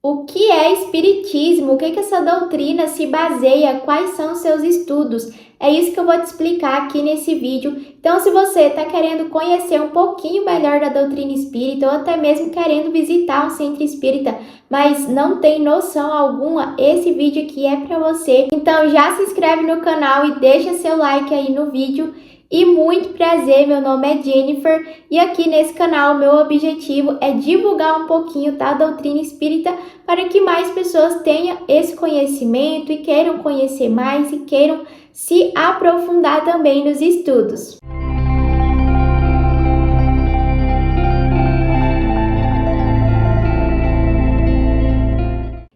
O que é espiritismo? O que essa doutrina se baseia? Quais são seus estudos? É isso que eu vou te explicar aqui nesse vídeo. Então, se você está querendo conhecer um pouquinho melhor da doutrina espírita ou até mesmo querendo visitar um centro espírita, mas não tem noção alguma, esse vídeo aqui é para você. Então, já se inscreve no canal e deixa seu like aí no vídeo. E muito prazer, meu nome é Jennifer e aqui nesse canal meu objetivo é divulgar um pouquinho da doutrina espírita para que mais pessoas tenham esse conhecimento e queiram conhecer mais e queiram se aprofundar também nos estudos.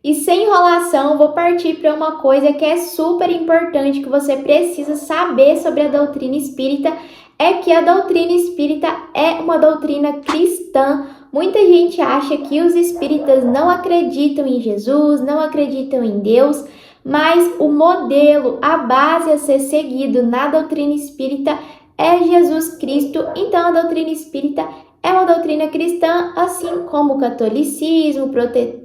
E sem enrolação, vou partir para uma coisa que é super importante que você precisa saber sobre a doutrina espírita, é que a doutrina espírita é uma doutrina cristã. Muita gente acha que os espíritas não acreditam em Jesus, não acreditam em Deus, mas o modelo, a base a ser seguido na doutrina espírita é Jesus Cristo. Então a doutrina espírita é uma doutrina cristã, assim como o catolicismo,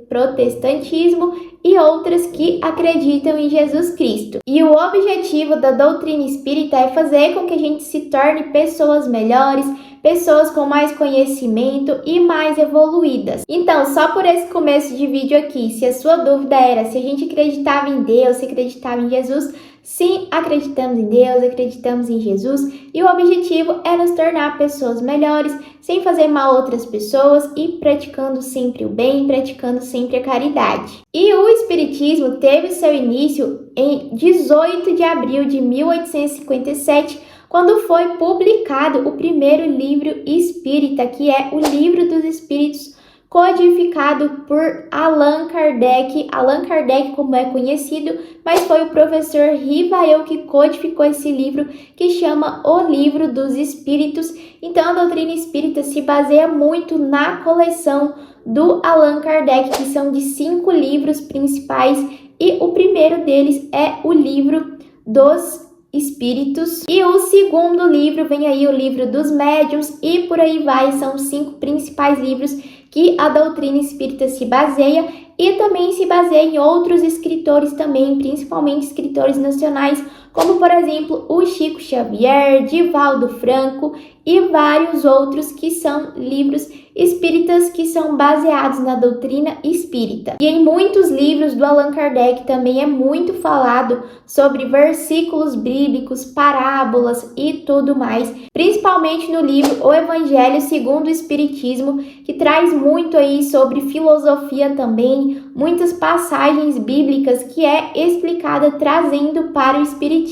protestantismo e outras que acreditam em Jesus Cristo. E o objetivo da doutrina espírita é fazer com que a gente se torne pessoas melhores, pessoas com mais conhecimento e mais evoluídas. Então, só por esse começo de vídeo aqui, se a sua dúvida era se a gente acreditava em Deus, se acreditava em Jesus, sim, acreditamos em Deus, acreditamos em Jesus e o objetivo é nos tornar pessoas melhores, sem fazer mal a outras pessoas e praticando sempre o bem, praticando sempre a caridade. E o Espiritismo teve seu início em 18 de abril de 1857, quando foi publicado o primeiro livro espírita, que é o Livro dos Espíritos, codificado por Allan Kardec. Allan Kardec, como é conhecido, mas foi o professor Rivail que codificou esse livro, que chama O Livro dos Espíritos. Então, a doutrina espírita se baseia muito na coleção do Allan Kardec, que são de 5 livros principais, e o primeiro deles é o Livro dos Espíritos, e o segundo livro vem aí o Livro dos Médiuns, e por aí vai, são 5 principais livros que a doutrina espírita se baseia, e também se baseia em outros escritores também, principalmente escritores nacionais, como por exemplo o Chico Xavier, Divaldo Franco e vários outros que são livros espíritas que são baseados na doutrina espírita. E em muitos livros do Allan Kardec também é muito falado sobre versículos bíblicos, parábolas e tudo mais, principalmente no livro O Evangelho segundo o Espiritismo, que traz muito aí sobre filosofia também, muitas passagens bíblicas que é explicada trazendo para o Espiritismo.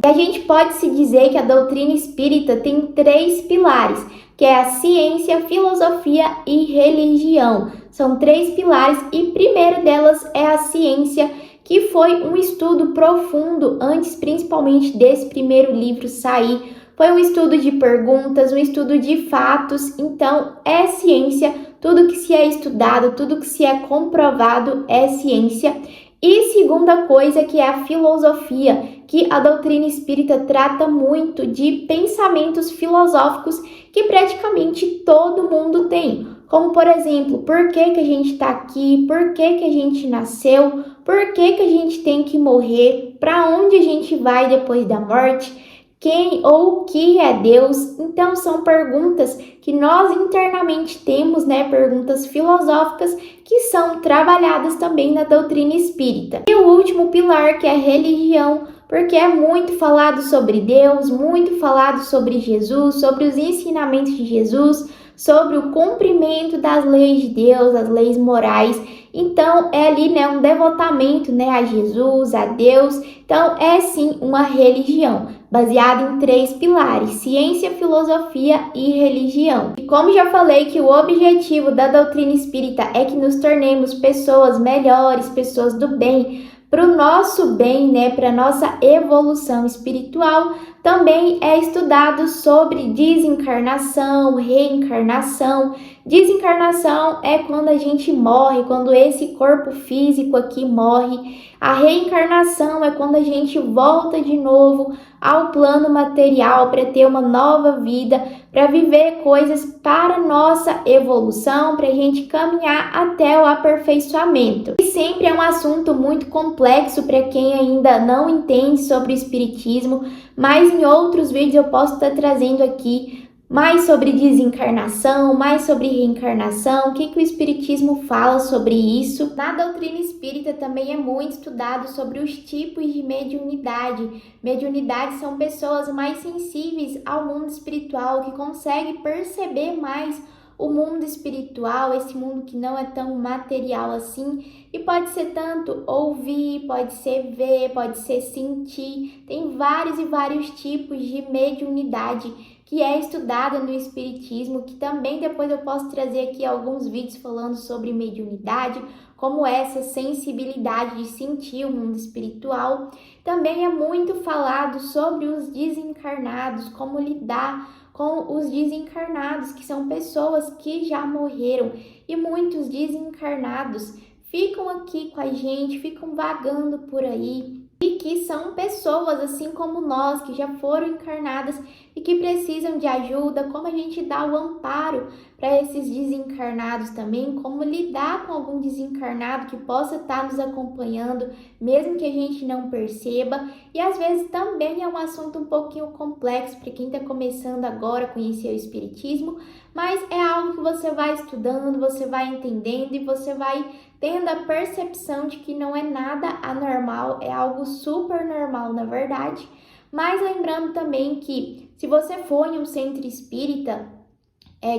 E a gente pode se dizer que a doutrina espírita tem 3 pilares, que é a ciência, filosofia e religião. São 3 pilares e primeiro delas é a ciência, que foi um estudo profundo antes principalmente desse primeiro livro sair. Foi um estudo de perguntas, um estudo de fatos, então é ciência. Tudo que se é estudado, tudo que se é comprovado é ciência. E segunda coisa, que é a filosofia, que a doutrina espírita trata muito de pensamentos filosóficos que praticamente todo mundo tem. Como, por exemplo, por que a gente está aqui, por que a gente nasceu, por que a gente tem que morrer, para onde a gente vai depois da morte, quem ou o que é Deus. Então são perguntas que nós internamente temos, perguntas filosóficas que são trabalhadas também na doutrina espírita. E o último pilar, que é a religião, porque é muito falado sobre Deus, muito falado sobre Jesus, sobre os ensinamentos de Jesus, sobre o cumprimento das leis de Deus, as leis morais. Então é ali um devotamento a Jesus, a Deus. Então é sim uma religião, baseada em 3 pilares: ciência, filosofia e religião. E como já falei que o objetivo da doutrina espírita é que nos tornemos pessoas melhores, pessoas do bem, para o nosso bem, para a nossa evolução espiritual, Também é estudado sobre desencarnação, reencarnação. Desencarnação é quando a gente morre, quando esse corpo físico aqui morre. A reencarnação é quando a gente volta de novo ao plano material para ter uma nova vida, para viver coisas para nossa evolução, para a gente caminhar até o aperfeiçoamento. E sempre é um assunto muito complexo para quem ainda não entende sobre o espiritismo, mas em outros vídeos eu posso estar trazendo aqui mais sobre desencarnação, mais sobre reencarnação, o que o Espiritismo fala sobre isso. Na doutrina espírita também é muito estudado sobre os tipos de mediunidade. Mediunidade são pessoas mais sensíveis ao mundo espiritual, que conseguem perceber mais o mundo espiritual, esse mundo que não é tão material assim, e pode ser tanto ouvir, pode ser ver, pode ser sentir. Tem vários e vários tipos de mediunidade que é estudada no Espiritismo, que também depois eu posso trazer aqui alguns vídeos falando sobre mediunidade, como essa sensibilidade de sentir o mundo espiritual. Também é muito falado sobre os desencarnados, como lidar com os desencarnados, que são pessoas que já morreram, e muitos desencarnados ficam aqui com a gente, ficam vagando por aí, e que são pessoas assim como nós, que já foram encarnadas e que precisam de ajuda, como a gente dá o amparo para esses desencarnados também, como lidar com algum desencarnado que possa estar nos acompanhando, mesmo que a gente não perceba. E às vezes também é um assunto um pouquinho complexo para quem está começando agora a conhecer o Espiritismo, mas é algo que você vai estudando, você vai entendendo e você vai tendo a percepção de que não é nada anormal, é algo super normal na verdade. Mas lembrando também que se você for em um centro espírita,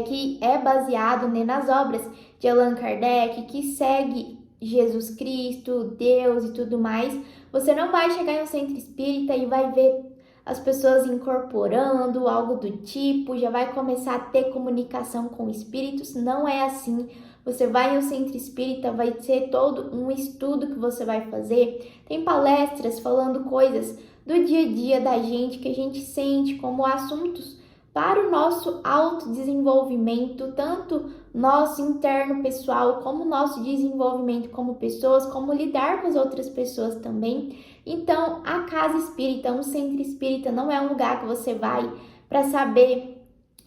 que é baseado nas obras de Allan Kardec, que segue Jesus Cristo, Deus e tudo mais, você não vai chegar em um centro espírita e vai ver as pessoas incorporando algo do tipo, já vai começar a ter comunicação com espíritos. Não é assim. Você vai em um centro espírita, vai ser todo um estudo que você vai fazer. Tem palestras falando coisas do dia a dia da gente, que a gente sente como assuntos para o nosso autodesenvolvimento, tanto nosso interno pessoal, como nosso desenvolvimento como pessoas, como lidar com as outras pessoas também. Então, a casa espírita, um centro espírita, não é um lugar que você vai para saber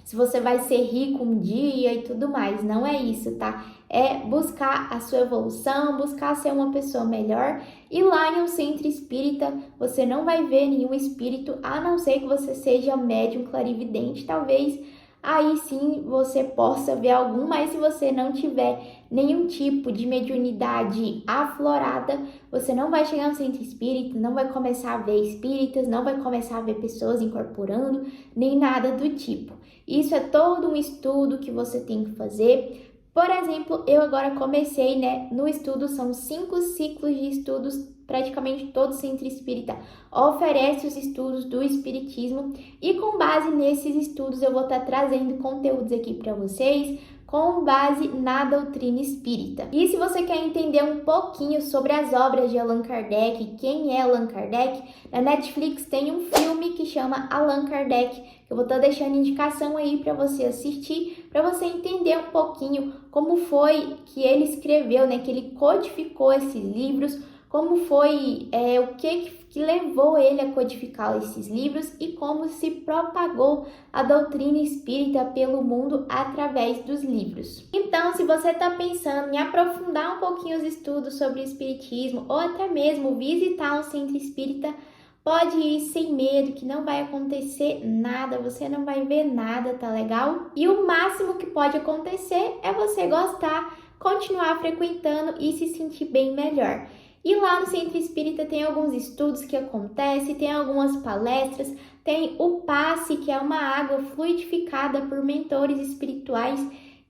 se você vai ser rico um dia e tudo mais. Não é isso, tá? É buscar a sua evolução, buscar ser uma pessoa melhor. E lá em um centro espírita, você não vai ver nenhum espírito, a não ser que você seja médium clarividente. Talvez aí sim você possa ver algum, mas se você não tiver nenhum tipo de mediunidade aflorada, você não vai chegar no centro espírita, não vai começar a ver espíritas, não vai começar a ver pessoas incorporando, nem nada do tipo. Isso é todo um estudo que você tem que fazer. Por exemplo, eu agora comecei, no estudo, são 5 ciclos de estudos, praticamente todo centro espírita oferece os estudos do espiritismo, e com base nesses estudos eu vou estar trazendo conteúdos aqui para vocês, com base na doutrina espírita. E se você quer entender um pouquinho sobre as obras de Allan Kardec, quem é Allan Kardec, na Netflix tem um filme que chama Allan Kardec, que eu vou estar deixando indicação aí para você assistir, para você entender um pouquinho como foi que ele escreveu, que ele codificou esses livros, como foi, o que levou ele a codificar esses livros e como se propagou a doutrina espírita pelo mundo através dos livros. Então, se você está pensando em aprofundar um pouquinho os estudos sobre o espiritismo ou até mesmo visitar um centro espírita, pode ir sem medo, que não vai acontecer nada, você não vai ver nada, tá legal? E o máximo que pode acontecer é você gostar, continuar frequentando e se sentir bem melhor. E lá no Centro Espírita tem alguns estudos que acontecem, tem algumas palestras, tem o passe, que é uma água fluidificada por mentores espirituais,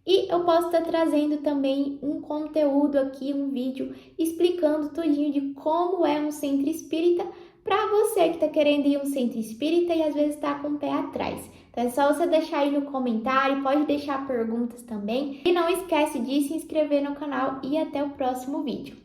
e eu posso estar trazendo também um conteúdo aqui, um vídeo explicando tudinho de como é um centro espírita para você que está querendo ir a um centro espírita e às vezes está com o pé atrás. Então é só você deixar aí no comentário, pode deixar perguntas também. E não esquece de se inscrever no canal e até o próximo vídeo.